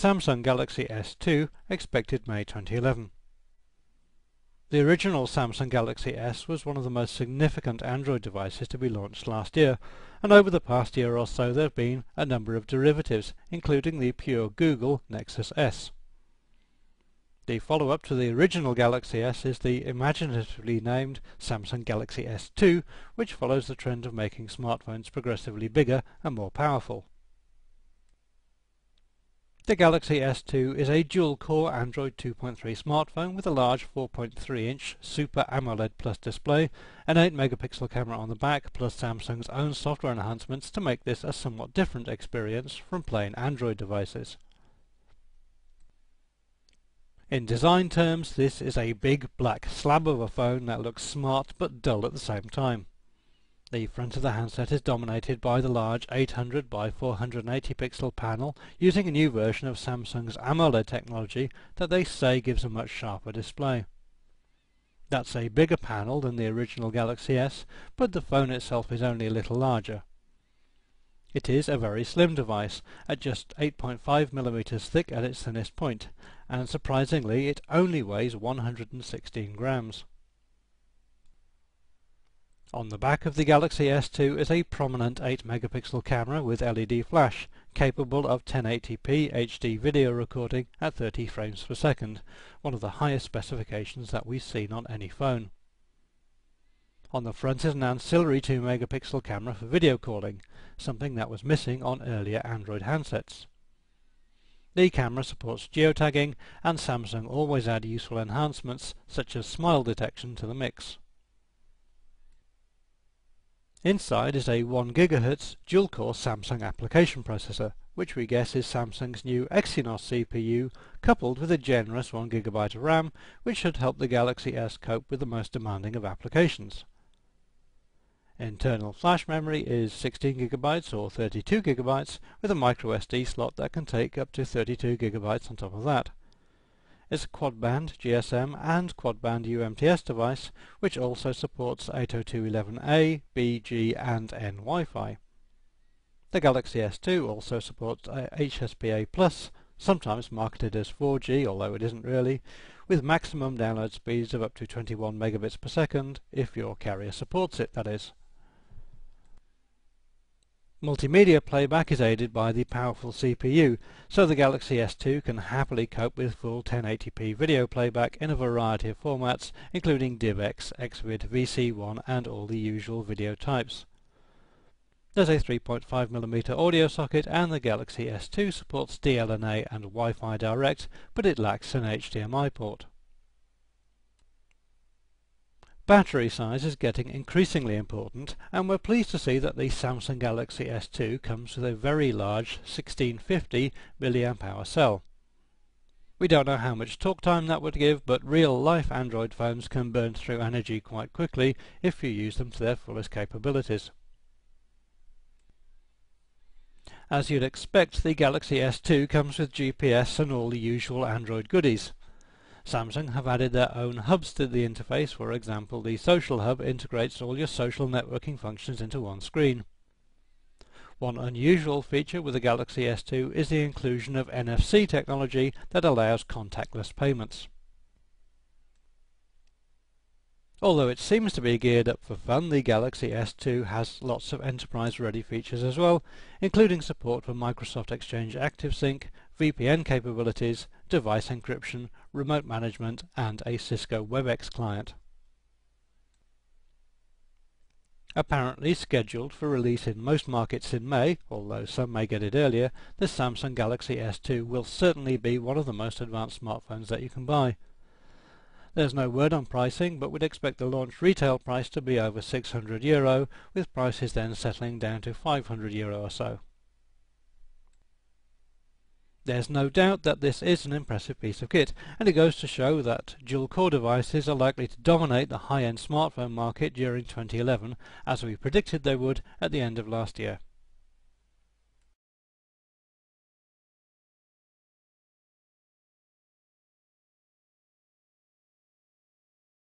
Samsung Galaxy S2 expected May 2011. The original Samsung Galaxy S was one of the most significant Android devices to be launched last year, and over the past year or so there have been a number of derivatives, including the pure Google Nexus S. The follow-up to the original Galaxy S is the imaginatively named Samsung Galaxy S2, which follows the trend of making smartphones progressively bigger and more powerful. The Galaxy S2 is a dual-core Android 2.3 smartphone with a large 4.3-inch Super AMOLED Plus display, an 8-megapixel camera on the back, plus Samsung's own software enhancements to make this a somewhat different experience from plain Android devices. In design terms, this is a big black slab of a phone that looks smart but dull at the same time. The front of the handset is dominated by the large 800 by 480 pixel panel using a new version of Samsung's AMOLED technology that they say gives a much sharper display. That's a bigger panel than the original Galaxy S, but the phone itself is only a little larger. It is a very slim device, at just 8.5mm thick at its thinnest point, and surprisingly it only weighs 116 grams. On the back of the Galaxy S2 is a prominent 8-megapixel camera with LED flash, capable of 1080p HD video recording at 30 frames per second, one of the highest specifications that we've seen on any phone. On the front is an ancillary 2-megapixel camera for video calling, something that was missing on earlier Android handsets. The camera supports geotagging, and Samsung always add useful enhancements such as smile detection to the mix. Inside is a 1 GHz dual-core Samsung application processor, which we guess is Samsung's new Exynos CPU, coupled with a generous 1 GB of RAM, which should help the Galaxy S cope with the most demanding of applications. Internal flash memory is 16 GB or 32 GB, with a microSD slot that can take up to 32 GB on top of that. It's a quad-band GSM and quad-band UMTS device, which also supports 802.11a, B, G and N Wi-Fi. The Galaxy S2 also supports HSPA+, sometimes marketed as 4G, although it isn't really, with maximum download speeds of up to 21 megabits per second, if your carrier supports it, that is. Multimedia playback is aided by the powerful CPU, so the Galaxy S2 can happily cope with full 1080p video playback in a variety of formats, including DivX, Xvid, VC1 and all the usual video types. There's a 3.5mm audio socket, and the Galaxy S2 supports DLNA and Wi-Fi Direct, but it lacks an HDMI port. Battery size is getting increasingly important, and we're pleased to see that the Samsung Galaxy S2 comes with a very large 1650 mAh cell. We don't know how much talk time that would give, but real-life Android phones can burn through energy quite quickly if you use them to their fullest capabilities. As you'd expect, the Galaxy S2 comes with GPS and all the usual Android goodies. Samsung have added their own hubs to the interface. For example, the Social Hub integrates all your social networking functions into one screen. One unusual feature with the Galaxy S2 is the inclusion of NFC technology that allows contactless payments. Although it seems to be geared up for fun, the Galaxy S2 has lots of enterprise-ready features as well, including support for Microsoft Exchange ActiveSync, VPN capabilities, device encryption, remote management, and a Cisco WebEx client. Apparently scheduled for release in most markets in May, although some may get it earlier, the Samsung Galaxy S2 will certainly be one of the most advanced smartphones that you can buy. There's no word on pricing, but we'd expect the launch retail price to be over €600, with prices then settling down to €500 or so. There's no doubt that this is an impressive piece of kit, and it goes to show that dual-core devices are likely to dominate the high-end smartphone market during 2011, as we predicted they would at the end of last year.